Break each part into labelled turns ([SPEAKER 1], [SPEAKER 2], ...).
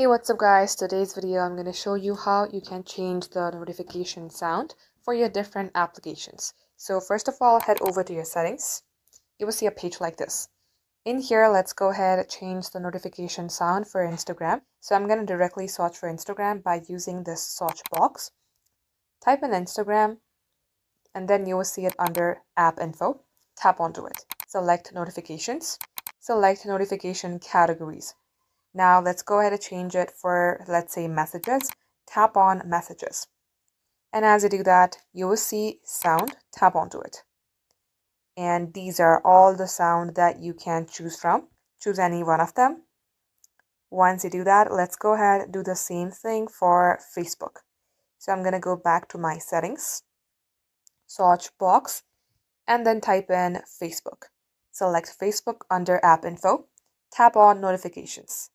[SPEAKER 1] What's up guys? Today's video I'm going to show you how you can change the notification sound for your different applications. So first of all, head over to your settings. You will see a page like this. In here, let's go ahead and change the notification sound for Instagram. So I'm going to directly search for Instagram by using this search box. Type in Instagram and then you will see it under app info. Tap onto it. Select notifications. Select notification categories. Now let's go ahead and change it for, let's say, messages. Tap on messages. And as you do that, you will see sound. Tap onto it. And these are all the sound that you can choose from. Choose any one of them. Once you do that, let's go ahead and do the same thing for Facebook. So I'm going to go back to my settings, search box, and then type in Facebook. Select Facebook under app info. Tap on notifications.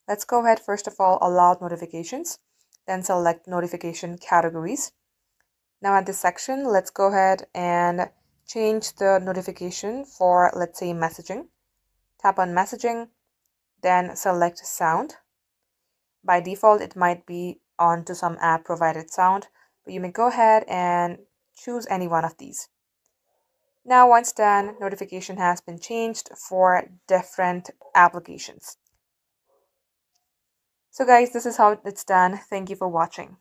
[SPEAKER 1] Let's go ahead, first of all, allow notifications, then select notification categories. Now at this section, let's go ahead and change the notification for, let's say, messaging. Tap on messaging, then select sound. By default, it might be on to some app provided sound, but you may go ahead and choose any one of these. Now once done, notification has been changed for different applications. So guys, this is how it's done. Thank you for watching.